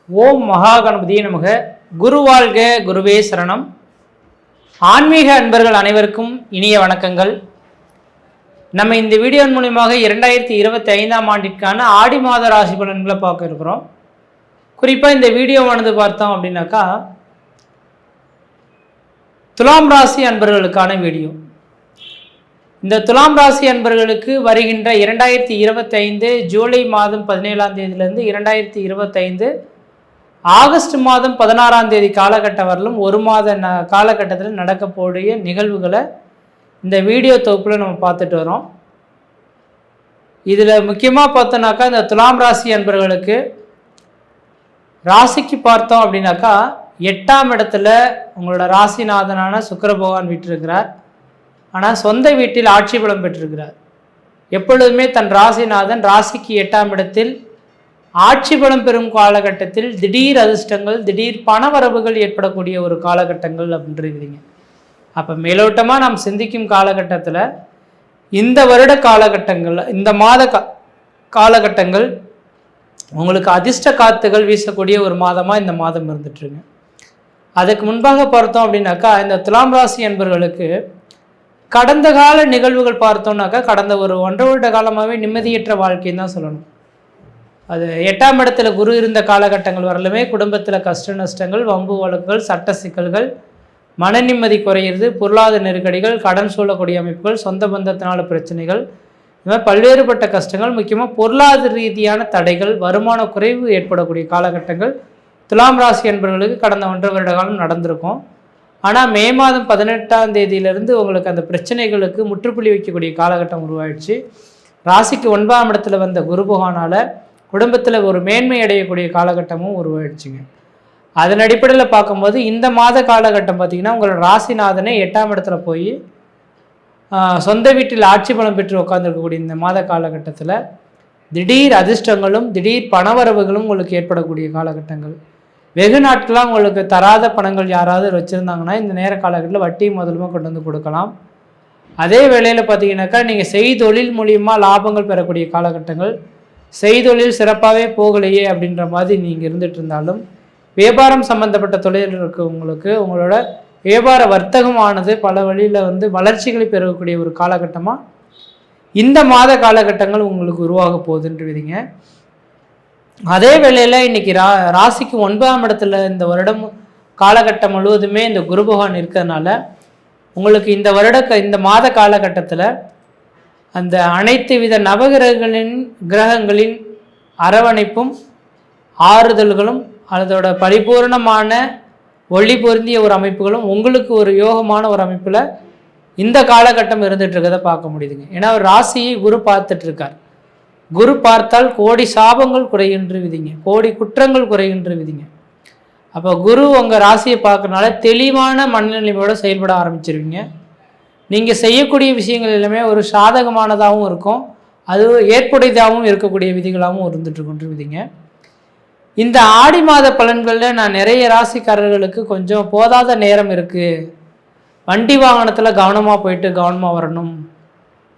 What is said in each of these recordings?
ஓம் மகாகணபதியே நமக. குரு வாழ்க, குருவே சரணம். ஆன்மீக அன்பர்கள் அனைவருக்கும் இனிய வணக்கங்கள். நம்ம இந்த வீடியோ மூலமாக 2025ஆம் ஆண்டிற்கான ஆடி மாத ராசி பலன்களை பார்க்க இருக்கிறோம். குறிப்பாக இந்த வீடியோவானது பார்த்தோம் அப்படின்னாக்கா துலாம் ராசி அன்பர்களுக்கான வீடியோ. இந்த துலாம் ராசி அன்பர்களுக்கு வருகின்ற 2025 ஜூலை மாதம் 17ஆம் தேதியிலிருந்து 2025 ஆகஸ்ட் மாதம் 16ஆம் தேதி காலகட்டம் வரலும் ஒரு மாத காலகட்டத்தில் நடக்கக்கூடிய நிகழ்வுகளை இந்த வீடியோ தொகுப்பில் நம்ம பார்த்துட்டு வரோம். இதில் முக்கியமாக பார்த்தோன்னாக்கா இந்த துலாம் ராசி அன்பர்களுக்கு ராசிக்கு பார்த்தோம் அப்படின்னாக்கா 8ஆம் இடத்துல உங்களோட ராசிநாதனான சுக்கிர பகவான் வீற்றிருக்கிறார். ஆனால் சொந்த வீட்டில் ஆட்சி பலம் பெற்றிருக்கிறார். எப்பொழுதுமே தன் ராசிநாதன் ராசிக்கு 8ஆம் இடத்தில் ஆட்சி பலம் பெறும் காலகட்டத்தில் திடீர் அதிர்ஷ்டங்கள், திடீர் பணவரவுகள் ஏற்படக்கூடிய ஒரு காலகட்டங்கள் அப்படின்றீங்க. அப்போ மேலோட்டமாக நாம் சிந்திக்கும் காலகட்டத்தில் இந்த வருட காலகட்டங்கள், இந்த மாத காலகட்டங்கள் உங்களுக்கு அதிர்ஷ்ட காத்துகள் வீசக்கூடிய ஒரு மாதமாக இந்த மாதம் இருந்துட்டுருங்க. அதுக்கு முன்பாக பார்த்தோம் அப்படின்னாக்கா இந்த துலாம் ராசி என்பவர்களுக்கு கடந்த கால நிகழ்வுகள் பார்த்தோம்னாக்கா கடந்த ஒரு 1.5 வருட காலமாகவே நிம்மதியற்ற வாழ்க்கைன்னு தான் சொல்லணும். அது 8ஆம் இடத்துல குரு இருந்த காலகட்டங்கள் வரலுமே குடும்பத்தில் கஷ்ட நஷ்டங்கள், வம்பு வழக்குகள், சட்ட சிக்கல்கள், மன நிம்மதி குறையிறது, பொருளாதார நெருக்கடிகள், கடன் சூழக்கூடிய அமைப்புகள், சொந்த பந்தத்தினால பிரச்சனைகள், இது மாதிரி பல்வேறுபட்ட கஷ்டங்கள், முக்கியமாக பொருளாதார ரீதியான தடைகள், வருமான குறைவு ஏற்படக்கூடிய காலகட்டங்கள் துலாம் ராசி என்பவர்களுக்கு கடந்த 1.5 வருட காலம் நடந்திருக்கும். ஆனால் மே மாதம் 18ஆம் தேதியிலிருந்து உங்களுக்கு அந்த பிரச்சனைகளுக்கு முற்றுப்புள்ளி வைக்கக்கூடிய காலகட்டம் உருவாயிடுச்சு. ராசிக்கு 9ஆம் இடத்துல வந்த குரு பகவானால் குடும்பத்தில் ஒரு மேன்மை அடையக்கூடிய காலகட்டமும் உருவாயிடுச்சுங்க. அதன் அடிப்படையில் பார்க்கும்போது இந்த மாத காலகட்டம் பார்த்திங்கன்னா உங்களோட ராசிநாதனே 8ஆம் இடத்துல போய் சொந்த வீட்டில் ஆட்சி பலம் பெற்று உட்காந்துருக்கக்கூடிய இந்த மாத காலகட்டத்தில் திடீர் அதிர்ஷ்டங்களும் திடீர் பணவரவுகளும் உங்களுக்கு ஏற்படக்கூடிய காலகட்டங்கள். வெகு நாட்களாக உங்களுக்கு தராத பணங்கள் யாராவது வச்சுருந்தாங்கன்னா இந்த நேர காலகட்டத்தில் வட்டி முதலுமா கொண்டு வந்து கொடுக்கலாம். அதே வேளையில் பார்த்தீங்கன்னாக்கா நீங்கள் செய்தொழில் மூலியமாக லாபங்கள் பெறக்கூடிய காலகட்டங்கள், செய்தொழில் சிறப்பாகவே போகலையே அப்படின்ற மாதிரி நீங்கள் இருந்துகிட்டு இருந்தாலும் வியாபாரம் சம்மந்தப்பட்ட தொழில் இருக்கவங்களுக்கு உங்களோட வியாபார வர்த்தகமானது பல வழியில் வளர்ச்சிகளை பெறக்கூடிய ஒரு காலகட்டமாக இந்த மாத காலகட்டங்கள் உங்களுக்கு உருவாக போகுதுன்றீங்க. அதே வேளையில் இன்றைக்கி ராசிக்கு 9ஆம் இடத்துல இந்த வருடம் காலகட்டம் முழுவதுமே இந்த குரு பகவான் இருக்கிறதுனால உங்களுக்கு இந்த மாத காலகட்டத்தில் அந்த அனைத்து வித கிரகங்களின் அரவணைப்பும் ஆறுதல்களும் அதோட பரிபூர்ணமான ஒளி பொருந்திய ஒரு அமைப்புகளும் உங்களுக்கு ஒரு யோகமான ஒரு அமைப்பில் இந்த காலகட்டம் இருந்துட்டு இருக்கிறத பார்க்க முடியுதுங்க. ஏன்னா ஒரு ராசியை குரு பார்த்துட்டு இருக்கார். குரு பார்த்தால் கோடி சாபங்கள் குறைகின்ற விதிங்க, கோடி குற்றங்கள் குறைகின்ற விதிங்க. அப்போ குரு உங்கள் ராசியை பார்க்கறனால தெளிவான மனநிலையோடு செயல்பட ஆரம்பிச்சிருவீங்க. நீங்கள் செய்யக்கூடிய விஷயங்கள் எல்லாமே ஒரு சாதகமானதாகவும் இருக்கும், அது ஏற்புடையதாகவும் இருக்கக்கூடிய விதிகளாகவும் இருந்துட்டு விதிங்க. இந்த ஆடி மாத பலன்களில் நான் நிறைய ராசிக்காரர்களுக்கு கொஞ்சம் போதாத நேரம் இருக்குது, வண்டி வாகனத்தில் கவனமாக போயிட்டு கவனமாக வரணும்,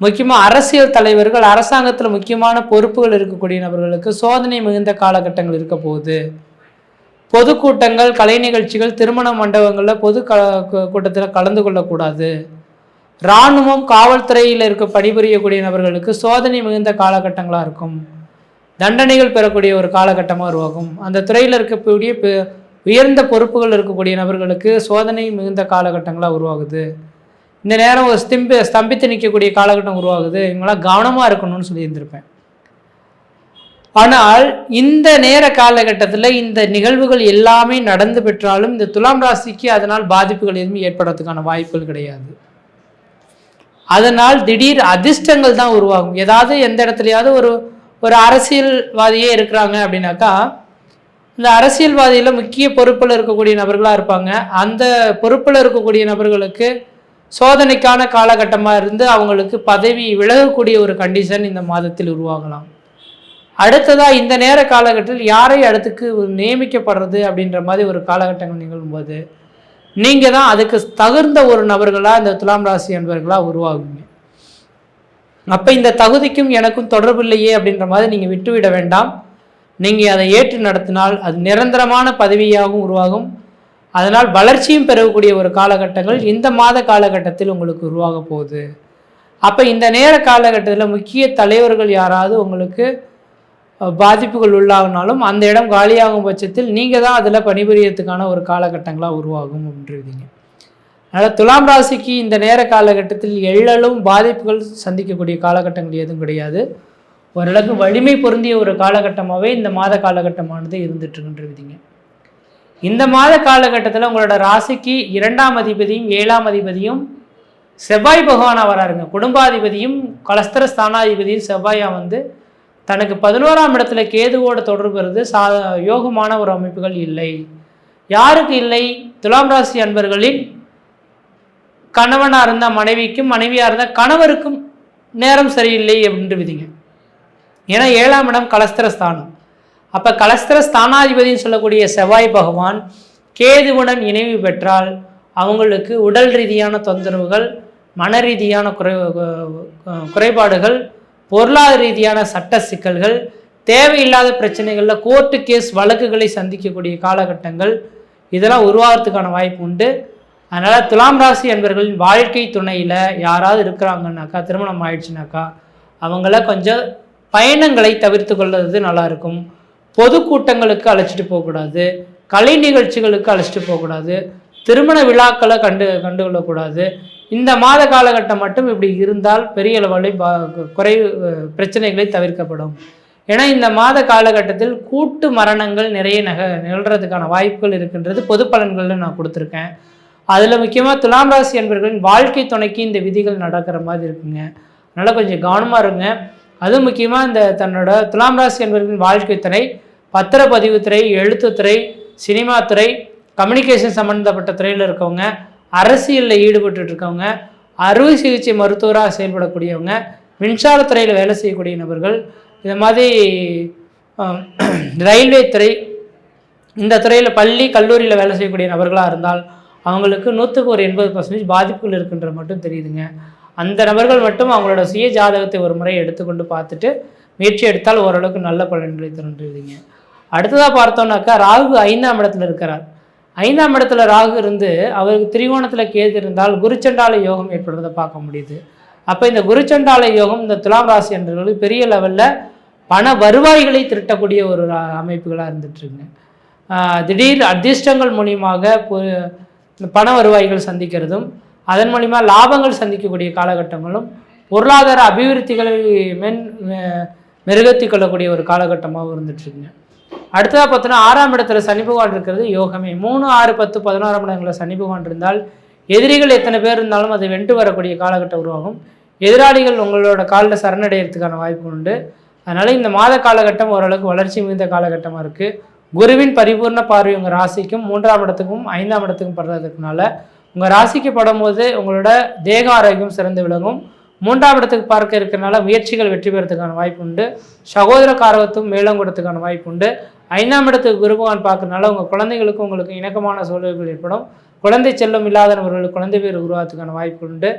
முக்கியமாக அரசியல் தலைவர்கள் அரசாங்கத்தில் முக்கியமான பொறுப்புகள் இருக்கக்கூடிய நபர்களுக்கு சோதனை மிகுந்த காலகட்டங்கள் இருக்க போகுது, பொதுக்கூட்டங்கள், கலை நிகழ்ச்சிகள், திருமண மண்டபங்களில் பொது கூட்டத்தில் கலந்து கொள்ளக்கூடாது, இராணுவம் காவல்துறையில் பணிபுரியக்கூடிய நபர்களுக்கு சோதனை மிகுந்த காலகட்டங்களாக இருக்கும், தண்டனைகள் பெறக்கூடிய ஒரு காலகட்டமாக உருவாகும், அந்த துறையில் இருக்கக்கூடிய உயர்ந்த பொறுப்புகள் இருக்கக்கூடிய நபர்களுக்கு சோதனை மிகுந்த காலகட்டங்களாக உருவாகுது, இந்த நேரம் ஒரு ஸ்தம்பித்து நிற்கக்கூடிய காலகட்டம் உருவாகுது, இவங்களாம் கவனமாக இருக்கணும்னு சொல்லியிருந்திருப்பேன். ஆனால் இந்த நேர காலகட்டத்தில் இந்த நிகழ்வுகள் எல்லாமே நடந்து பெற்றாலும் இந்த துலாம் ராசிக்கு அதனால் பாதிப்புகள் எதுவுமே ஏற்படுறதுக்கான வாய்ப்புகள் கிடையாது. அதனால் திடீர் அதிர்ஷ்டங்கள் தான் உருவாகும். ஏதாவது எந்த இடத்துலையாவது ஒரு அரசியல்வாதியே இருக்கிறாங்க அப்படின்னாக்கா இந்த அரசியல்வாதியில் முக்கிய பொறுப்பில் இருக்கக்கூடிய நபர்களாக இருப்பாங்க. அந்த பொறுப்பில் இருக்கக்கூடிய நபர்களுக்கு சோதனைக்கான காலகட்டமாக இருந்து அவங்களுக்கு பதவி விலகக்கூடிய ஒரு கண்டிஷன் இந்த மாதத்தில் உருவாகலாம். அடுத்ததாக இந்த நேர காலகட்டத்தில் யாரை அடுத்துக்கு நியமிக்கப்படுறது அப்படின்ற மாதிரி ஒரு காலகட்டங்கள் நிகழும்போது நீங்கள் தான் அதுக்கு தகுந்த ஒரு நபர்களாக இந்த துலாம் ராசி என்பவர்களாக உருவாகுங்க. அப்போ இந்த தகுதிக்கும் எனக்கும் தொடர்பு இல்லையே அப்படின்ற மாதிரி நீங்கள் விட்டுவிட வேண்டாம். நீங்கள் அதை ஏற்று நடத்தினால் அது நிரந்தரமான பதவியாகவும் உருவாகும். அதனால் வளர்ச்சியும் பெறக்கூடிய ஒரு காலகட்டங்கள் இந்த மாத காலகட்டத்தில் உங்களுக்கு உருவாக போகுது. அப்போ இந்த நேர காலகட்டத்தில் முக்கிய தலைவர்கள் யாராவது உங்களுக்கு பாதிப்புகள் உள்ளாகினாலும் அந்த இடம் காலியாகும் பட்சத்தில் நீங்கள் தான் அதில் பணிபுரியறதுக்கான ஒரு காலகட்டங்களாக உருவாகும் அப்படின்றீங்க. அதனால் துலாம் ராசிக்கு இந்த நேர காலகட்டத்தில் எள்ளலும் பாதிப்புகள் சந்திக்கக்கூடிய காலகட்டங்கள் எதுவும் கிடையாது. ஓரளவுக்கு வலிமை பொருந்திய ஒரு காலகட்டமாகவே இந்த மாத காலகட்டமானது இருந்துட்டுருக்குன்றீங்க. இந்த மாத காலகட்டத்தில் உங்களோட ராசிக்கு 2ஆம் அதிபதியும் 7ஆம் அதிபதியும் செவ்வாய் பகவானாக வராருங்க. குடும்பாதிபதியும் கலஸ்தர ஸ்தானாதிபதியும் செவ்வாயா வந்து தனக்கு 11ஆம் இடத்துல கேதுவோடு தொடர்பு வருது. யோகமான ஒரு அமைப்புகள் இல்லை. யாருக்கு இல்லை? துலாம் ராசி அன்பர்களின் கணவனாக இருந்தால் மனைவிக்கும், மனைவியாக இருந்தால் கணவருக்கும் நேரம் சரியில்லை அப்படின்ட்டு விதிங்க. ஏன்னா 7ஆம் இடம் கலஸ்தர ஸ்தானம். அப்போ கலஸ்தர ஸ்தானாதிபதினு சொல்லக்கூடிய செவ்வாய் பகவான் கேதுவுடன் இணைவு பெற்றால் அவங்களுக்கு உடல் ரீதியான தொந்தரவுகள், மன ரீதியான குறைபாடுகள், பொருளாதார ரீதியான சட்ட சிக்கல்கள், தேவையில்லாத பிரச்சனைகளில் கோர்ட்டு கேஸ் வழக்குகளை சந்திக்கக்கூடிய காலகட்டங்கள் இதெல்லாம் உருவாகிறதுக்கான வாய்ப்பு உண்டு. அதனால் துலாம் ராசி என்பவர்களின் வாழ்க்கை துணையில் யாராவது இருக்கிறாங்கன்னாக்கா, திருமணம் ஆயிடுச்சுனாக்கா அவங்கள கொஞ்சம் பயணங்களை தவிர்த்து கொள்வது நல்லாயிருக்கும். பொதுக்கூட்டங்களுக்கு அழைச்சிட்டு போகக்கூடாது, கலை நிகழ்ச்சிகளுக்கு அழைச்சிட்டு போகக்கூடாது, திருமண விழாக்களை கண்டுகொள்ளக்கூடாது. இந்த மாத காலகட்டம் மட்டும் இப்படி இருந்தால் பெரிய அளவில் பிரச்சனைகளை தவிர்க்கப்படும். ஏன்னா இந்த மாத காலகட்டத்தில் கூட்டு மரணங்கள் நிறைய நிகழ்கிறதுக்கான வாய்ப்புகள் இருக்கின்றது. பொது பலன்களில் நான் கொடுத்துருக்கேன். அதில் முக்கியமாக துலாம் ராசி என்பவர்களின் வாழ்க்கை துணைக்கு இந்த விதிகள் நடக்கிற மாதிரி இருக்குங்க. அதனால் கொஞ்சம் கவனமாக இருங்க. அதுவும் முக்கியமாக இந்த தன்னோட துலாம் ராசி என்பவர்களின் வாழ்க்கை துறை பத்திரப்பதிவுத்துறை, எழுத்துத்துறை, சினிமா துறை, கம்யூனிகேஷன் சம்மந்தப்பட்ட துறையில் இருக்கவங்க, அரசியலில் ஈடுபட்டு இருக்கவங்க, அறுவை சிகிச்சை மருத்துவராக செயல்படக்கூடியவங்க, மின்சாரத்துறையில் வேலை செய்யக்கூடிய நபர்கள், இது மாதிரி ரயில்வே துறை, இந்த துறையில் பள்ளி கல்லூரியில் வேலை செய்யக்கூடிய நபர்களாக இருந்தால் அவங்களுக்கு 100க்கு ஒரு 80% பாதிப்புகள் இருக்குன்ற மட்டும் தெரியுதுங்க. அந்த நபர்கள் மட்டும் அவங்களோட சுய ஜாதகத்தை ஒரு முறை எடுத்துக்கொண்டு பார்த்துட்டு முயற்சி எடுத்தால் ஓரளவுக்கு நல்ல பலன்களை தருன்றீங்க. அடுத்ததாக பார்த்தோம்னாக்கா ராகு 5ஆம் இடத்துல இருக்கிறார். 5ஆம் இடத்துல ராகு இருந்து அவருக்கு திரிகோணத்தில் கேது இருந்தால் குருச்சண்டால யோகம் ஏற்படுறதை பார்க்க முடியுது. அப்போ இந்த குருச்சண்டால யோகம் இந்த துலாம் ராசி என்பவர்களுக்கு பெரிய லெவலில் பண வருவாய்களை திரட்டக்கூடிய ஒரு அமைப்புகளாக இருந்துட்டுருங்க. திடீர் அதிர்ஷ்டங்கள் மூலியமாக பண வருவாய்கள் சந்திக்கிறதும், அதன் மூலிமா லாபங்கள் சந்திக்கக்கூடிய காலகட்டங்களும், பொருளாதார அபிவிருத்திகளை மெருகத்தி கொள்ளக்கூடிய ஒரு காலகட்டமாக இருந்துட்டுருக்குங்க. அடுத்ததாக பார்த்தோன்னா 6ஆம் இடத்துல சனி பகவான் இருக்கிறது யோகமே. 3, 6, 10, 11ஆம் இடங்களில் சனி பகவான் இருந்தால் எதிரிகள் எத்தனை பேர் இருந்தாலும் அதை வென்று வரக்கூடிய காலகட்டம் உருவாகும். எதிராளிகள் உங்களோட காலில் சரணடைகிறதுக்கான வாய்ப்பு உண்டு. அதனால் இந்த மாத காலகட்டம் ஓரளவுக்கு வளர்ச்சி மிகுந்த காலகட்டமாக இருக்குது. குருவின் பரிபூர்ண பார்வை உங்கள் ராசிக்கும் 3ஆம் இடத்துக்கும் 5ஆம் இடத்துக்கும் படுறதுக்குனால உங்கள் ராசிக்கு படும்போது உங்களோட தேக ஆரோக்கியம் சிறந்து விளங்கும். 3ஆம் இடத்துக்கு பார்க்க இருக்கிறனால முயற்சிகள் வெற்றி பெறத்துக்கான வாய்ப்பு உண்டு. சகோதர காரகத்தும் மேலும் கொடுறதுக்கான வாய்ப்பு உண்டு. 5ஆம் இடத்துக்கு குரு பகவான் பார்க்கறதுனால உங்கள் குழந்தைகளுக்கும் உங்களுக்கு இணக்கமான சூழல்கள் ஏற்படும். குழந்தை செல்லம் இல்லாத நபர்களுக்கு குழந்தை பேர் உருவாகிறதுக்கான வாய்ப்பு உண்டு.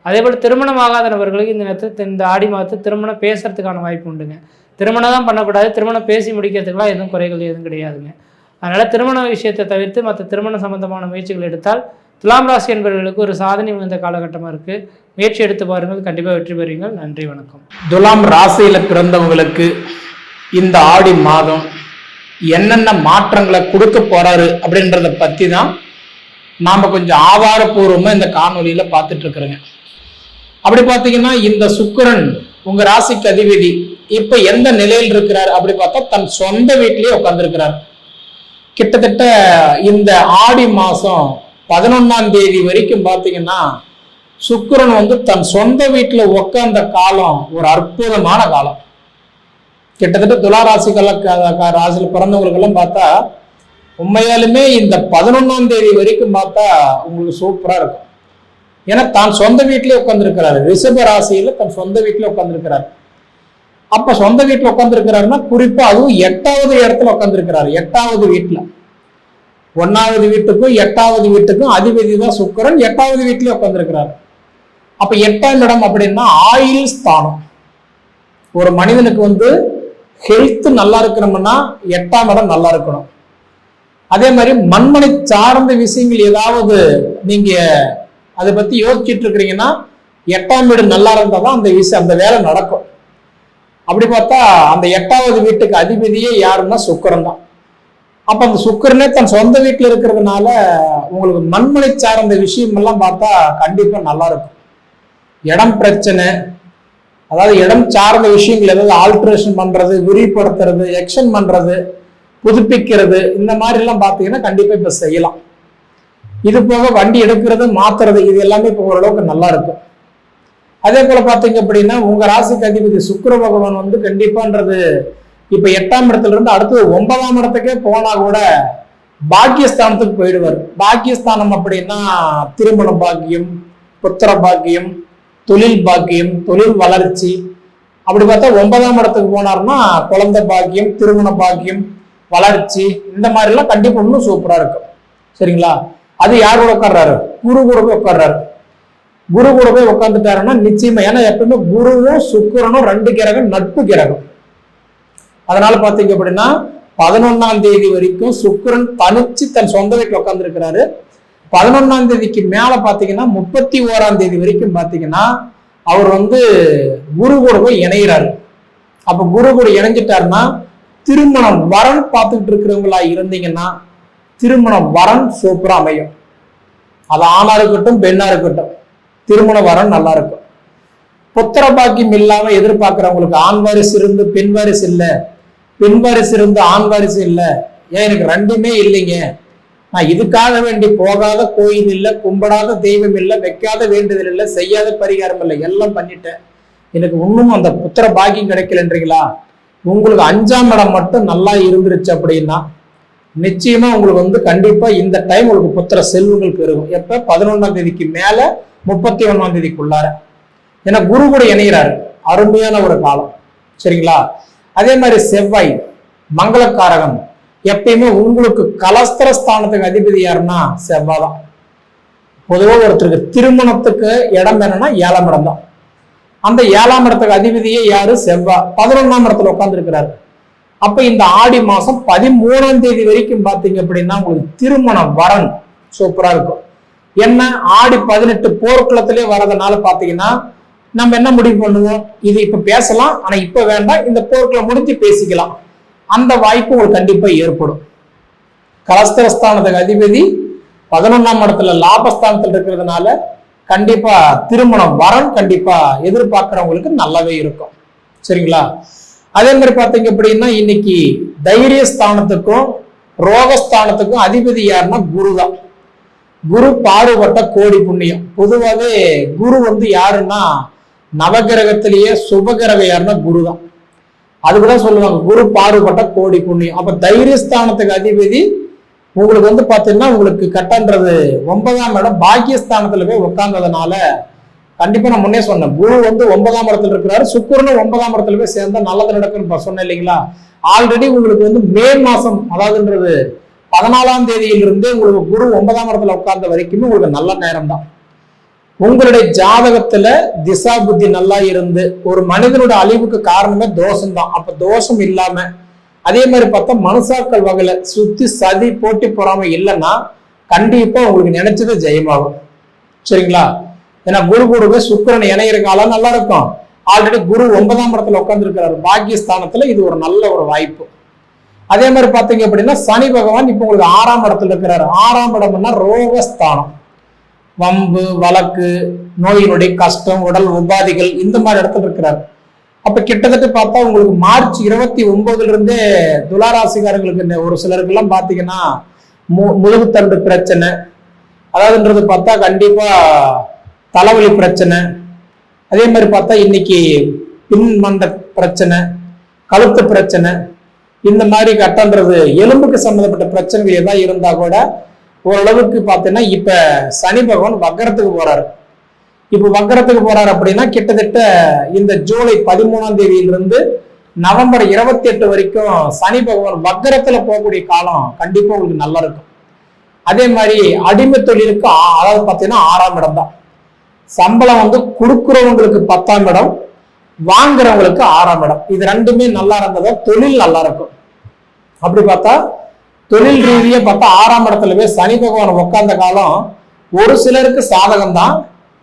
அதேபோல் திருமணமாகாத நபர்களுக்கு இந்த ஆடி மாதத்து திருமணம் பேசுறதுக்கான வாய்ப்பு உண்டுங்க. திருமணம் தான் பண்ணக்கூடாது, திருமணம் பேசி முடிக்கிறதுக்கெலாம் எதுவும் குறைகள் எதுவும் கிடையாதுங்க. அதனால் திருமண விஷயத்தை தவிர்த்து மற்ற திருமணம் சம்பந்தமான முயற்சிகள் எடுத்தால் துலாம் ராசி என்பவர்களுக்கு ஒரு சாதனை மிகுந்த காலகட்டமாக இருக்குது. முயற்சி எடுத்து பாருங்கள், கண்டிப்பாக வெற்றி பெறுவீங்கள். நன்றி, வணக்கம். துலாம் ராசியில் பிறந்தவங்களுக்கு இந்த ஆடி மாதம் என்னென்ன மாற்றங்களை கொடுக்க போறாரு அப்படின்றத பற்றி தான் நாம் கொஞ்சம் ஆதாரபூர்வமாக இந்த காணொலியில் பார்த்துட்டு இருக்கிறோங்க. அப்படி பார்த்தீங்கன்னா இந்த சுக்கிரன் உங்கள் ராசிக்கு அதிபதி இப்போ எந்த நிலையில் இருக்கிறார் அப்படி பார்த்தா தன் சொந்த வீட்டிலேயே உட்காந்துருக்கிறார். கிட்டத்தட்ட இந்த ஆடி மாதம் 11ஆம் தேதி வரைக்கும் பார்த்தீங்கன்னா சுக்கிரன் தன் சொந்த வீட்டில் உட்கார்ந்த காலம் ஒரு அற்புதமான காலம். கிட்டத்தட்ட துலா ராசியில் பிறந்தவங்களுக்கெல்லாம் பார்த்தா உண்மையாலுமே இந்த 11ஆம் தேதி வரைக்கும் பார்த்தா உங்களுக்கு சூப்பராக இருக்கும். ஏன்னா தான் சொந்த வீட்டிலே உட்காந்துருக்கிறாரு. ரிஷப ராசியில தன் சொந்த வீட்டில் உட்காந்துருக்கிறார். அப்ப சொந்த வீட்டில் உட்காந்துருக்கிறாருன்னா குறிப்பா அதுவும் 8வது இடத்துல உட்காந்துருக்கிறாரு. 8வது வீட்டுல 1வது வீட்டுக்கும் 8வது வீட்டுக்கும் அதிபதி தான் சுக்கிரன். 8வது வீட்டிலே உட்காந்துருக்கிறாரு. அப்ப 8ஆம் இடம் அப்படின்னா ஆயுள் ஸ்தானம். ஒரு மனிதனுக்கு ஹெல்த் நல்லா இருக்கணும்னா 8ஆம் இடம் நல்லா இருக்கணும். அதே மாதிரி மண்மனை சார்ந்த விஷயங்கள் ஏதாவது நீங்க அதை பத்தி யோசிச்சுட்டு இருக்கிறீங்கன்னா 8ஆம் வீடு நல்லா இருந்தாதான் அந்த விஷயம் அந்த வேலை நடக்கும். அப்படி பார்த்தா அந்த 8வது வீட்டுக்கு அதிபதியே யாருன்னா சுக்கிரன் தான். அப்ப அந்த சுக்கிரனே தன் சொந்த வீட்டுல இருக்கிறதுனால உங்களுக்கு மண்மனை சார்ந்த விஷயம் எல்லாம் பார்த்தா கண்டிப்பா நல்லா இருக்கும். இடம் பிரச்சனை, அதாவது இடம் சார்ந்த விஷயங்கள் ஏதாவது ஆல்ட்ரேஷன் பண்றது, விரிவுபடுத்துறது, எக்ஸ்டெண்ட் பண்றது, புதுப்பிக்கிறது, இந்த மாதிரி எல்லாம் பார்த்தீங்கன்னா கண்டிப்பா இப்ப செய்யலாம். இது போக வண்டி எடுக்கிறது, மாத்துறது, இது எல்லாமே இப்போ ஓரளவுக்கு நல்லா இருக்கும். அதே போல பாத்தீங்க அப்படின்னா உங்க ராசிக்கு அதிபதி சுக்கிர பகவான் வந்து கண்டிப்பான்றது இப்ப 8ஆம் இடத்துல இருந்து அடுத்தது 9ஆம் இடத்துக்கே போனா கூட பாக்கியஸ்தானத்துக்கு போயிடுவார். பாக்கியஸ்தானம் அப்படின்னா திருமண பாக்கியம், புத்திர பாக்கியம், தொழில் பாக்கியம், தொழில் வளர்ச்சி. அப்படி பார்த்தா 9ஆம் இடத்துக்கு போனார்னா குழந்தை பாக்கியம், திருமண பாக்கியம், வளர்ச்சி, இந்த மாதிரி எல்லாம் கண்டிப்பா இன்னும் சூப்பரா இருக்கும். சரிங்களா? அது யாரோட உட்கார்றாரு? குரு கூட போய் உட்கார்றாரு. குரு கூட போய் உட்காந்துட்டாருன்னா நிச்சயமா, ஏன்னா எப்பவுமே குருவும் சுக்கிரனும் 2 கிரகம் நட்பு கிரகம். அதனால பாத்தீங்க அப்படின்னா 11ஆம் தேதி வரைக்கும் சுக்கிரன் தனிச்சு தன் சொந்த வீட்டுல உட்கார்ந்து இருக்கிறாரு. 11ஆம் தேதிக்கு மேல பாத்தீங்கன்னா 31ஆம் தேதி வரைக்கும் பாத்தீங்கன்னா அவர் வந்து குரு கூட போய் இணைகிறாரு. அப்ப குரு கூட இணைஞ்சிட்டாருன்னா திருமணம் வரன் பார்த்துக்கிட்டு இருக்கிறவங்களா இருந்தீங்கன்னா திருமண வரன் சூப்பரா அமையும். அது ஆணா இருக்கட்டும் பெண்ணா இருக்கட்டும், திருமண வரன் நல்லா இருக்கும். புத்திர பாக்கியம் இல்லாம எதிர்பார்க்கிறவங்களுக்கு ஆண் வாரிசு இருந்து பெண் வாரிசு இல்லை, பெண் வாரிசு இருந்து ஆண் வாரிசு இல்லை, ஏன் எனக்கு 2மே இல்லைங்க, நான் இதுக்காக வேண்டி போகாத கோயில் இல்லை, கும்பிடாத தெய்வம் இல்லை, வைக்காத வேண்டுதல் இல்லை, செய்யாத பரிகாரம் இல்லை, எல்லாம் பண்ணிட்டேன், எனக்கு இன்னும் அந்த புத்திர பாக்கியம் கிடைக்கலன்றீங்களா? உங்களுக்கு 5ஆம் இடம் மட்டும் நல்லா இருந்துருச்சு அப்படின்னா நிச்சயமா உங்களுக்கு வந்து கண்டிப்பா இந்த டைம் உங்களுக்கு புத்திர செல்வங்கள் பெருகும். எப்ப? 11ஆம் தேதிக்கு மேல 31ஆம் தேதிக்குள்ளார. ஏன்னா குரு கூட இணைகிறாரு, அருமையான ஒரு காலம். சரிங்களா? அதே மாதிரி செவ்வாய் மங்களக்காரகன், எப்பயுமே உங்களுக்கு கலஸ்திர ஸ்தானத்துக்கு அதிபதி யாருன்னா செவ்வாய் தான். பொதுவாக ஒருத்தருக்கு திருமணத்துக்கு இடம் என்னன்னா 7ஆம் இடம் தான். அந்த 7ஆம் இடத்துக்கு அதிபதியே யாரு? செவ்வாய். 11ஆம் இடத்துல உட்கார்ந்து இருக்கிறாரு. அப்ப இந்த ஆடி மாசம் 13ஆம் தேதி வரைக்கும் பாத்தீங்க அப்படின்னா உங்களுக்கு திருமண வரன் சூப்பரா இருக்கும். என்ன? ஆடி 18 போர்க்குளத்திலே வரதுனால பாத்தீங்கன்னா நம்ம என்ன முடிவு பண்ணுவோம், இது இப்ப பேசலாம், ஆனா இப்ப வேண்டாம், இந்த போர்க்குளம் முடிஞ்சு பேசிக்கலாம், அந்த வாய்ப்பு உங்களுக்கு கண்டிப்பா ஏற்படும். கலஸ்திரஸ்தானத்துக்கு அதிபதி 11ஆம் இடத்துல லாபஸ்தானத்துல இருக்கிறதுனால கண்டிப்பா திருமணம் வரன் கண்டிப்பா எதிர்பார்க்கிறவங்களுக்கு நல்லாவே இருக்கும். சரிங்களா? அதே மாதிரி பாத்தீங்க அப்படின்னா இன்னைக்கு தைரியஸ்தானத்துக்கும் ரோகஸ்தானத்துக்கும் அதிபதி யாருன்னா குரு தான். குரு பாடுபட்ட கோடி புண்ணியம். பொதுவாகவே குரு வந்து யாருன்னா நவகிரகத்திலேயே சுபகிரகம் யாருன்னா குரு தான். அதுக்குதான் சொல்லுவாங்க குரு பாடுபட்ட கோடி புண்ணியம். அப்ப தைரியஸ்தானத்துக்கு அதிபதி உங்களுக்கு வந்து பாத்தீங்கன்னா உங்களுக்கு கட்டன்றது 9ஆம் இடம் பாக்கியஸ்தானத்துல போய் உட்கார்ந்ததுனால கண்டிப்பா நான் முன்னே சொன்னேன், குரு வந்து 9ஆம் இடத்துல இருக்கிறாரு, சுக்கிரனும் 9ஆம் இடத்துல போய் சேர்ந்தா நல்லது நடக்குன்னு சொன்னேன் இல்லைங்களா? ஆல்ரெடி உங்களுக்கு வந்து மே மாசம், அதாவதுன்றது 14ஆம் தேதியிலிருந்து உங்களுக்கு குரு 9ஆம் இடத்துல உட்கார்ந்த வரைக்குமே உங்களுக்கு நல்ல நேரம் தான். உங்களுடைய ஜாதகத்துல திசா புத்தி நல்லா இருந்து, ஒரு மனிதனோட அழிவுக்கு காரணமே தோஷம் தான். அப்ப தோஷம் இல்லாம அதே மாதிரி பார்த்தா மனுஷாக்கள் வகையில சுத்தி சதி போட்டி பொறாம இல்லைன்னா கண்டிப்பா உங்களுக்கு நினைச்சது ஜெயமாகும். சரிங்களா? ஏன்னா குரு கூடவே சுக்கிரன் இணையிற காலம் நல்லா இருக்கும். ஆல்ரெடி குரு 9ஆம் இடத்துல உட்கார்ந்து இருக்கிறாரு பாக்கியஸ்தானத்துல, இது ஒரு நல்ல ஒரு வாய்ப்பு. அதே மாதிரி பாத்தீங்க அப்படின்னா சனி பகவான் இப்ப உங்களுக்கு 6ஆம் இடத்துல இருக்கிறாரு. 6ஆம் இடம்னா ரோகஸ்தானம், வம்பு வழக்கு, நோயினுடைய கஷ்டம், உடல் உபாதிகள், இந்த மாதிரி இடத்துல இருக்கிறாரு. அப்ப கிட்டத்தட்ட பார்த்தா உங்களுக்கு மார்ச் 29 இருந்தே துளாராசிக்காரங்களுக்கு ஒரு சிலருக்கு எல்லாம் பாத்தீங்கன்னா முதுகுத்தண்டு பிரச்சனை, அதாவதுன்றது பார்த்தா கண்டிப்பா தலைவலி பிரச்சனை, அதே மாதிரி பார்த்தா இன்னைக்கு பின் மண்ட பிரச்சனை, கழுத்து பிரச்சனை, இந்த மாதிரி கட்டன்றது எலும்புக்கு சம்பந்தப்பட்ட பிரச்சனைகள் ஏதாவது இருந்தா கூட ஓரளவுக்கு பார்த்தீங்கன்னா இப்ப சனி பகவான் வக்கரத்துக்கு போறாரு. இப்ப வக்கரத்துக்கு போறாரு அப்படின்னா கிட்டத்தட்ட இந்த ஜூலை 13ஆம் தேதியிலிருந்து நவம்பர் 28 வரைக்கும் சனி பகவான் வக்கரத்துல போகக்கூடிய காலம் கண்டிப்பா உங்களுக்கு நல்லா இருக்கும். அதே மாதிரி அடிமை தொழிலுக்கு அதாவது பார்த்தீங்கன்னா 6ஆம் இடம் தான். சம்பளம் வந்து கொடுக்குறவங்களுக்கு 10ஆம் இடம், வாங்குறவங்களுக்கு 6ஆம் இடம். இது ரெண்டுமே நல்லா இருந்ததா தொழில் நல்லா இருக்கும். அப்படி பார்த்தா தொழில் ரீதியா பார்த்தா 6ஆம் இடத்துல போய் சனி பகவான் உட்கார்ந்த காலம் ஒரு சிலருக்கு சாதகம் தான்.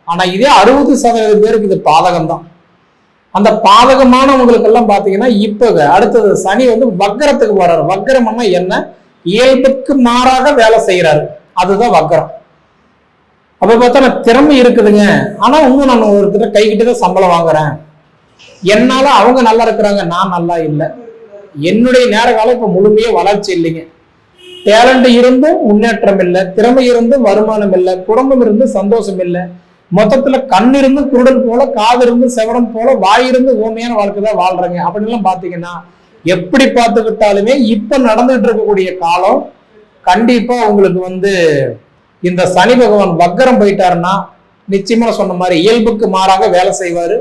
ஆனா இதே 60% பேருக்கு இது பாதகம் தான். அந்த பாதகமானவங்களுக்கு எல்லாம் பாத்தீங்கன்னா இப்ப அடுத்தது சனி வக்கரத்துக்கு போறாரு. வக்கரம்னா என்ன? இயல்புக்கு மாறாக வேலை செய்யறாரு, அதுதான் வக்கரம். அப்ப பார்த்தா நான் திறமை இருக்குதுங்க, ஆனா நான் ஒருத்தர் கைகிட்டதான் சம்பளம் வாங்குறேன், என்னால அவங்க நல்லா இருக்கிறாங்க, நான் நல்லா இல்லை, என்னுடைய நேர காலம் இப்ப முழுமையே வளர்ச்சி இல்லைங்க. டேலண்ட் இருந்தும் முன்னேற்றம் இல்லை, திறமை இருந்தும் வருமானம் இல்லை, குடும்பம் இருந்தும் சந்தோஷம் இல்லை, மொத்தத்துல கண் இருந்து குருடல் போல, காது இருந்து செவடம் போல, வாய் இருந்து ஊமையான வாழ்க்கை தான் வாழ்றாங்க. அப்படின்லாம் பாத்தீங்கன்னா எப்படி பார்த்துக்கிட்டாலுமே இப்ப நடந்துகிட்டு இருக்கக்கூடிய காலம் கண்டிப்பா உங்களுக்கு இந்த சனி பகவான் வக்கரம் போயிட்டாருன்னா நிச்சயமா சொன்ன மாதிரி இயல்புக்கு மாறாக வேலை செய்வாரு.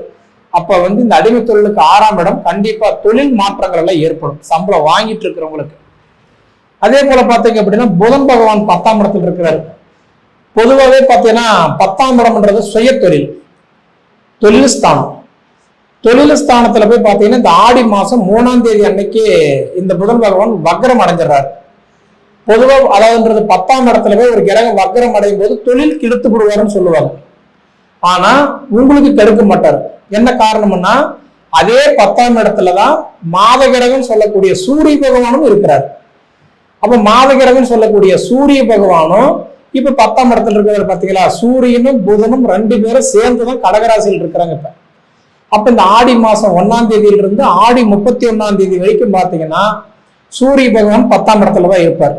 அப்ப இந்த அடிமை தொழிலுக்கு 6ஆம் இடம் கண்டிப்பா தொழில் மாற்றங்கள் எல்லாம் ஏற்படும் சம்பளம் வாங்கிட்டு இருக்கிறவங்களுக்கு. அதே போல பாத்தீங்க அப்படின்னா புதன் பகவான் 10ஆம் இடத்துல இருக்கிறாரு. பொதுவாகவே பார்த்தீங்கன்னா 10ஆம் இடம்ன்றது சுய தொழில், தொழில் ஸ்தானம். தொழில் ஸ்தானத்துல போய் பார்த்தீங்கன்னா இந்த ஆடி மாசம் 3ஆம் தேதி அன்னைக்கு இந்த புதன் பகவான் வக்கரம் அடைஞ்சிடறாரு. பொதுவாக அதாவதுன்றது 10ஆம் இடத்துல போய் ஒரு கிரகம் வக்கரம் அடையும் போது தொழில் கெடுத்து விடுவாருன்னு சொல்லுவாங்க. ஆனா உங்களுக்கு கெடுக்க மாட்டார். என்ன காரணம்னா அதே 10ஆம் இடத்துலதான் மாத கிரகம் சொல்லக்கூடிய சூரிய பகவானும் இருக்கிறார். அப்ப மாத கிரகம் சொல்லக்கூடிய சூரிய பகவானும் இப்ப 10ஆம் இடத்துல இருக்கிறாரு. பாத்தீங்களா, சூரியனும் புதனும் 2 பேரும் சேர்ந்துதான் கடகராசியில் இருக்கிறாங்க. இப்ப அப்ப இந்த ஆடி மாசம் 1ஆம் தேதியிலிருந்து ஆடி 31ஆம் தேதி வரைக்கும் பாத்தீங்கன்னா சூரிய பகவான் 10ஆம் இடத்துலதான் இருப்பார்.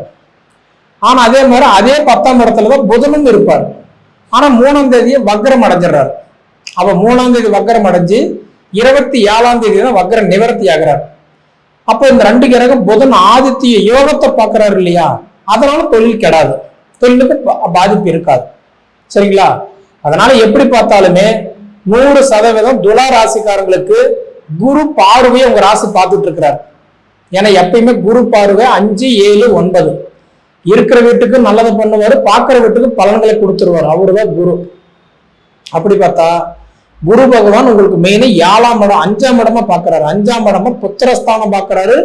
ஆனா அதே மாதிரி அதே 10ஆம் இடத்துலதான் புதனும் இருப்பார். ஆனா 3ஆம் தேதியை வக்கரம் அடைஞ்சிடறாரு. அப்ப 3ஆம் தேதி வக்கரம் அடைஞ்சு 27ஆம் தேதி தான் வக்கர நிவர்த்தி ஆகிறார். அப்ப இந்த 2 கிரகம் புதன் ஆதித்ய யோகத்தை பார்க்கிறாரு இல்லையா, அதனால தொழில் கெடாது, தொழிலுக்கு பாதிப்பு இருக்காது. சரிங்களா? அதனால எப்படி பார்த்தாலுமே 100% துலா ராசிக்காரங்களுக்கு குரு பார்வையை உங்க ராசி பார்த்துட்டு இருக்கிறார். ஏன்னா எப்பயுமே குரு பார்வை 5, 7, 9 இருக்கிற வீட்டுக்கு நல்லதை பண்ணுவாரு, பார்க்கிற வீட்டுக்கு பலன்களை கொடுத்துருவாரு. அவருதான் குரு. அப்படி பார்த்தா குரு பகவான் உங்களுக்கு மெயினா 7ஆம் இடம் 5ஆம் இடமா பாக்குறாரு. 5ஆம் இடமா புத்திரஸ்தானம் பாக்குறாரு,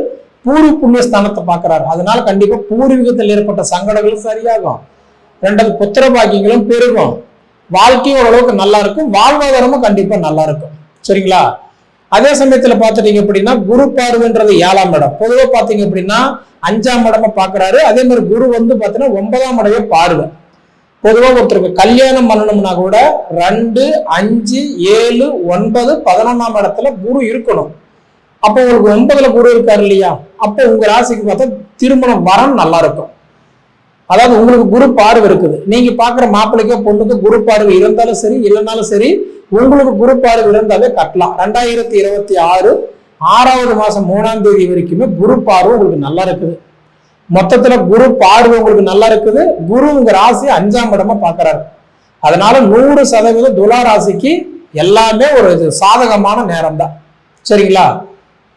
பூர்வ புண்ணியஸ்தானத்தை பாக்குறாரு. அதனால கண்டிப்பா பூர்வீகத்தில் ஏற்பட்ட சங்கடங்களும் சரியாகும், 2வது புத்திர பாக்கியங்களும் பெருகும், வாழ்க்கையும் ஓரளவுக்கு நல்லா இருக்கும், வாழ்வாதாரமும் கண்டிப்பா நல்லா இருக்கும். சரிங்களா? அதே சமயத்துல பாத்துட்டீங்க அப்படின்னா குரு பார்வைன்றது 7ஆம் இடம். பொதுவா பாத்தீங்க அப்படின்னா 5ஆம் இடமா பாக்குறாரு. அதே மாதிரி குரு பாத்தீங்கன்னா 9ஆம் இடமே பார்வை. பொதுவா ஒருத்தருக்கு கல்யாணம் பண்ணணும்னா கூட 2, 5, 7, 9, 11ஆம் இடத்துல குரு இருக்கணும். அப்ப உங்களுக்கு 9ல குரு இருக்காரு இல்லையா, அப்ப உங்க ராசிக்கு பார்த்தா திருமணம் வரன் நல்லா இருக்கும். அதாவது உங்களுக்கு குரு பார்வை இருக்குது, நீங்க பாக்குற மாப்பிள்ளைக்கோ பொண்ணுக்கு குரு பார்வை இருந்தாலும் சரி இல்லைனாலும் சரி உங்களுக்கு குரு பார்வை இருந்தாலே கட்டலாம். 2026 6வது மாசம் 3ஆம் தேதி வரைக்குமே குரு பார்வை உங்களுக்கு நல்லா இருக்குது. மொத்தத்துல குரு பார்வை உங்களுக்கு நல்லா இருக்குது. குரு உங்க ராசி 5ஆம் இடமா பாக்குறாரு. அதனால 100% துலா ராசிக்கு எல்லாமே ஒரு சாதகமான நேரம் தான். சரிங்களா?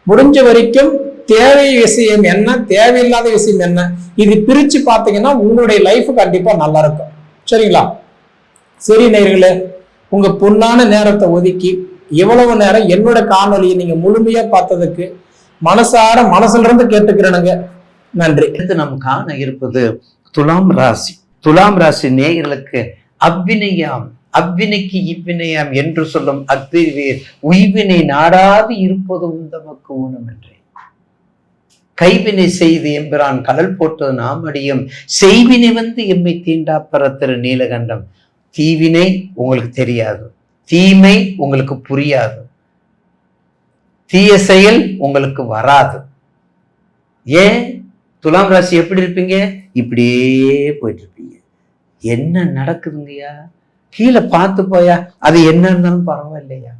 முடிஞ்ச வரைக்கும் தேவை விஷயம் என்ன, தேவையில்லாத விஷயம் என்ன, இது பிரிச்சு பார்த்தீங்கன்னா உங்களுடைய லைஃப் கண்டிப்பா நல்லா இருக்கும். சரிங்களா? சரி நேயர்களே, உங்க பொன்னான நேரத்தை ஒதுக்கி இவ்வளவு நேரம் என்னோட காணொலியை நீங்க முழுமையா பார்த்ததுக்கு மனசார மனசுல இருந்து கேட்டுக்கிறேனுங்க. நன்றி. நாம் காண இருப்பது துலாம் ராசி. துலாம் ராசி நேயர்களுக்கு அவ்வினையாம் அவ்வினைக்கு இவ்வினையாம் என்று சொல்லும் அக்திவேர் உய்வினை நாடாது இருப்பதும் தமக்கு ஊனம் என்றே. கைவினை செய்து எம்பிரான் கடல் போட்டது நாம் அடியும், செய்வினை எம்மை தீண்டாப்பற திரு நீலகண்டம். தீவினை உங்களுக்கு தெரியாது, தீமை உங்களுக்கு புரியாது, தீய செயல் உங்களுக்கு வராது. ஏன்? துலாம் ராசி எப்படி இருப்பீங்க? இப்படியே போயிட்டு இருப்பீங்க. என்ன நடக்குதுங்கய்யா, கீழே பார்த்து போயா, அது என்ன இருந்தாலும் பரவாயில்லையா,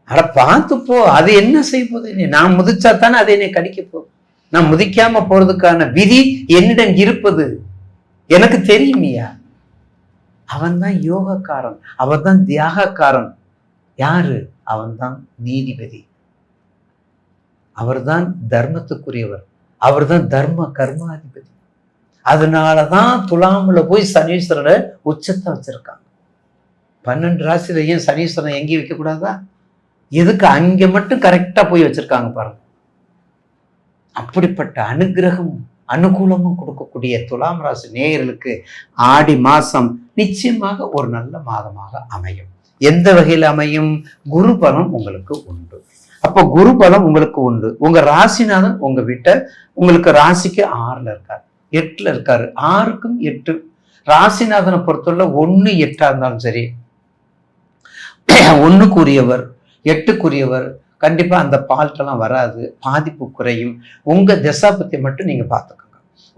அட பார்த்து போ, அது என்ன செய்ய போகுது, நான் முதிச்சா தானே அதை என்னை கடிக்க போகுது, நான் முதிக்காம போறதுக்கான விதி என்னிடம் இருப்பது எனக்கு தெரியுமியா. அவன் தான் யோகக்காரன், அவன் தான் தியாகக்காரன். யாரு? அவன் தான் நீதிபதி, அவர்தான் தர்மத்துக்குரியவர், அவர்தான் தர்ம கர்மாதிபதி. அதனாலதான் துலாமுல போய் சனீஸ்வரனை உச்சத்தை வச்சிருக்காங்க. 12 ராசியில ஏன் சனீஸ்வரனை எங்கேயும் வைக்க கூடாதா? எதுக்கு அங்க மட்டும் கரெக்டா போய் வச்சிருக்காங்க பாருங்க. அப்படிப்பட்ட அனுகிரகம் அனுகூலமும் கொடுக்கக்கூடிய துலாம் ராசி நேயர்களுக்கு ஆடி மாசம் நிச்சயமாக ஒரு நல்ல மாதமாக அமையும். எந்த வகையில் அமையும்? குரு பலம் உங்களுக்கு உண்டு. அப்போ குரு பலம் உங்களுக்கு உண்டு. உங்க ராசிநாதன் உங்க வீட்டை உங்களுக்கு ராசிக்கு 6ல இருக்காரு, 8ல இருக்காரு. 6க்கும் 8 ராசிநாதனை பொறுத்தவரை 1 8 இருந்தாலும் சரி, 1க்குரியவர் 8க்குரியவர், கண்டிப்பா அந்த பால்ட்டெல்லாம் வராது, பாதிப்பு குறையும். உங்க திசாபத்தியை மட்டும் நீங்க பார்த்துக்கோங்க.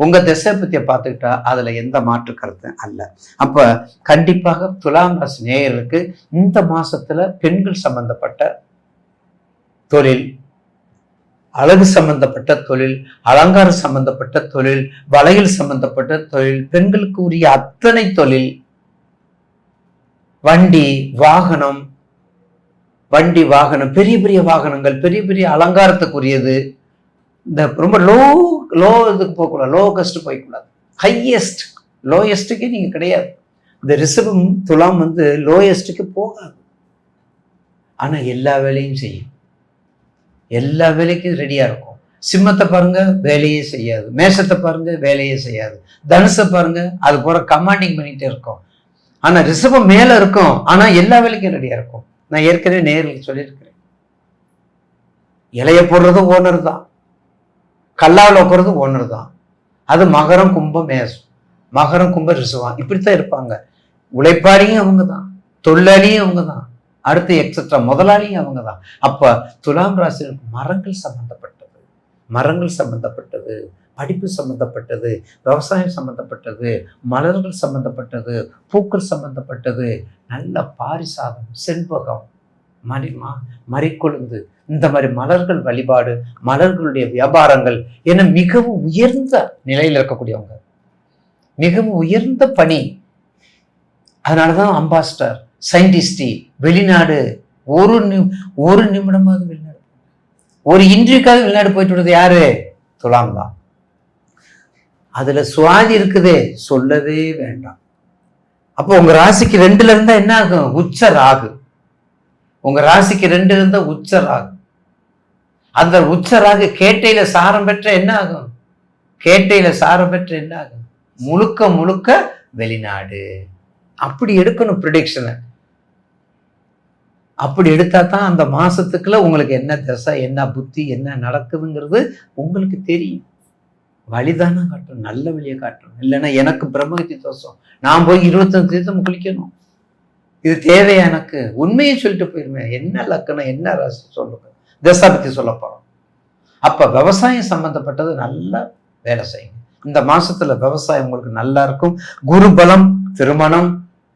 உங்க திசாபத்தியை பார்த்துக்கிட்டா அதுல எந்த மாற்று கருத்து அல்ல. அப்ப கண்டிப்பாக துலாம் ராசி நேயர்களுக்கு இந்த மாசத்துல பெண்கள் சம்பந்தப்பட்ட தொழில், அழகு சம்பந்தப்பட்ட தொழில், அலங்காரம் சம்பந்தப்பட்ட தொழில், வளையல் சம்பந்தப்பட்ட தொழில், பெண்களுக்கு உரிய அத்தனை தொழில், வண்டி வாகனம், பெரிய பெரிய வாகனங்கள், பெரிய பெரிய அலங்காரத்துக்குரியது, இந்த ரொம்ப லோ இதுக்கு போகக்கூடாது, லோகஸ்ட் போய்க்கூடாது, ஹையஸ்ட் லோயஸ்ட்டுக்கே நீங்க கிடையாது. இந்த ரிஷபம் துலாம் லோயஸ்ட்டுக்கு போகாது. ஆனா எல்லா வேலையும் செய்யும், எல்லா வேலைக்கும் ரெடியா இருக்கும். சிம்மத்தை பாருங்க வேலையே செய்யாது, மேஷத்தை பாருங்க வேலையே செய்யாது, தனுசை பாருங்க அது போற கமாண்டிங் பண்ணிட்டே இருக்கும். ஆனா ரிஷபம் மேல இருக்கும், ஆனா எல்லா வேலைக்கும் ரெடியா இருக்கும். நான் ஏற்கனவே நேரில் சொல்லியிருக்கிறேன், இலைய போடுறது ஓனர் தான், கல்லாவில் உட்கறது ஓனர் தான். அது மகரம் கும்பம் மேஷம், மகரம் கும்பம் ரிஷபம், இப்படித்தான் இருப்பாங்க. உழைப்பாளியும் அவங்க தான், தொழிலாளியும் அவங்க தான், அடுத்து எக்ஸெட்ரா முதலாளியும் அவங்க தான். அப்ப துலாம் ராசிக்கு மரங்கள் சம்பந்தப்பட்டது, படிப்பு சம்பந்தப்பட்டது, விவசாயம் சம்பந்தப்பட்டது, மலர்கள் சம்பந்தப்பட்டது, பூக்கள் சம்பந்தப்பட்டது, நல்ல பாரிசாதம், செண்பகம், மறிக்கொழுந்து, இந்த மாதிரி மலர்கள் வழிபாடு, மலர்களுடைய வியாபாரங்கள் என மிகவும் உயர்ந்த நிலையில் இருக்கக்கூடியவங்க, மிகவும் உயர்ந்த பணி. அதனாலதான் அம்பாஸ்டர், சயின்டிஸ்டி, வெளிநாடு, ஒரு நிமிடமாவது வெளிநாடு, ஒரு இன்றைக்காக வெளிநாடு போயிட்டு விடுறது யாரு? துலாம் தான். அதுல சுவாதி இருக்குதே, சொல்லவே வேண்டாம். அப்போ உங்க ராசிக்கு 2ல இருந்தா என்ன ஆகும்? உச்ச ராகு. உங்க ராசிக்கு 2 இருந்தா உச்ச ராகு. அந்த உச்ச ராகு கேட்டையில சாரம் பெற்ற என்ன ஆகும்? முழுக்க முழுக்க வெளிநாடு. அப்படி எடுக்கணும் ப்ரிடிக்ஷனை. அப்படி எடுத்தா தான் அந்த மாசத்துக்குள்ள உங்களுக்கு என்ன திசை, என்ன புத்தி, என்ன நடக்குதுங்கிறது உங்களுக்கு தெரியும். வழிதானே காட்டணும், நல்ல வழியை காட்டணும். இல்லைன்னா எனக்கு பிரம்மகத்தி தோஷம், நான் போய் 25 தீர்த்தம் குளிக்கணும், இது தேவையா எனக்கு? உண்மையை சொல்லிட்டு போயிருவேன். என்ன லக்கணம், என்ன ராசி சொல்லுங்க, திசை பத்தி சொல்ல போறோம். அப்ப விவசாயம் சம்பந்தப்பட்டது நல்லா வேலை செய்யுங்க. இந்த மாசத்துல விவசாயம் உங்களுக்கு நல்லா இருக்கும். குரு பலம், திருமணம்.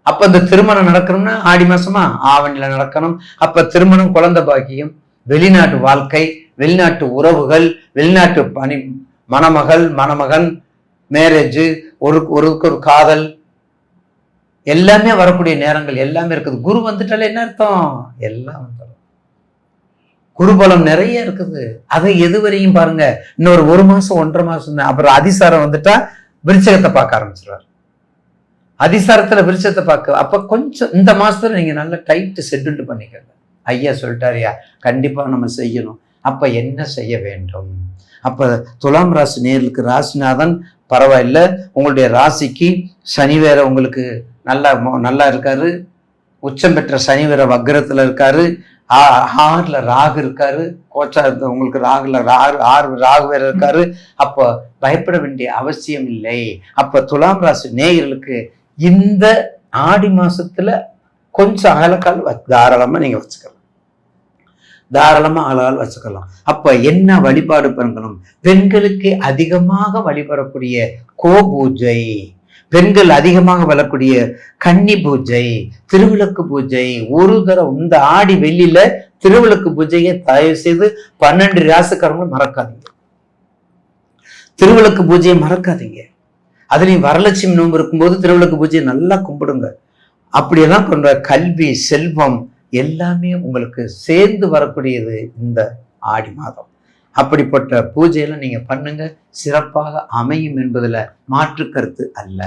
அப்ப இந்த திருமணம் நடக்கணும்னா ஆடி மாசமா ஆவணியில நடக்கணும். அப்ப திருமணம், குழந்தை பாக்கியம், வெளிநாட்டு வாழ்க்கை, வெளிநாட்டு உறவுகள், வெளிநாட்டு பணி, மணமகள் மணமகன், மேரேஜ், ஒரு காதல், எல்லாமே வரக்கூடிய நேரங்கள் எல்லாமே இருக்குது. குரு வந்துட்டாலே என்ன அர்த்தம்? எல்லாம் வந்துடும். குருபலம் நிறைய இருக்குது. அதை எதுவரையும் பாருங்க, இன்னொரு 1 மாசம் 1.5 மாசம், அப்புறம் அதிசாரம் வந்துட்டா விருச்சகத்தை பார்க்க ஆரம்பிச்சிருவார். அதிசாரத்துல விருச்சத்தை பார்க்க, அப்ப கொஞ்சம் இந்த மாசத்துல நீங்க நல்ல டைட் ஷெட்யூல் பண்ணிக்கங்க. ஐயா சொல்லிட்டாரியா, கண்டிப்பா நம்ம செய்யணும். அப்ப என்ன செய்ய வேண்டும்? அப்ப துலாம் ராசி நேர்களுக்கு ராசிநாதன் பரவாயில்ல, உங்களுடைய ராசிக்கு சனி வேற உங்களுக்கு நல்லா இருக்காரு, உச்சம் பெற்ற சனி வேற வக்ரத்துல இருக்காரு, 6ல ராகு இருக்காரு, கோச்சா உங்களுக்கு ராகு வேற இருக்காரு. அப்ப பயப்பட வேண்டிய அவசியம் இல்லை. அப்ப துலாம் ராசி நேயர்களுக்கு இந்த ஆடி மாசத்துல கொஞ்சம் அகலக்கால் தாராளமா நீங்க வச்சுக்கலாம், தாராளமா அழகால் வச்சுக்கலாம். அப்ப என்ன வழிபாடு பண்ணணும்? பெண்களுக்கு அதிகமாக வழிபடக்கூடிய கோபூஜை, பெண்கள் அதிகமாக வரக்கூடிய கன்னி பூஜை, திருவிளக்கு பூஜை. ஒரு தடவை இந்த ஆடி வெள்ளியில திருவிளக்கு பூஜையை தயவு செய்து 12 ராசிக்காரங்களும் மறக்காதீங்க. திருவிளக்கு பூஜையை மறக்காதீங்க. அதுலயும் வரலட்சுமி நோன்பு இருக்கும்போது திருவிளக்கு பூஜையை நல்லா கும்பிடுங்க. அப்படியெல்லாம் கொண்ட கல்வி, செல்வம் எல்லாமே உங்களுக்கு சேர்ந்து வரக்கூடியது இந்த ஆடி மாதம். அப்படிப்பட்ட பூஜையெல்லாம் நீங்க பண்ணுங்க, சிறப்பாக அமையும் என்பதுல மாற்று கருத்து அல்ல.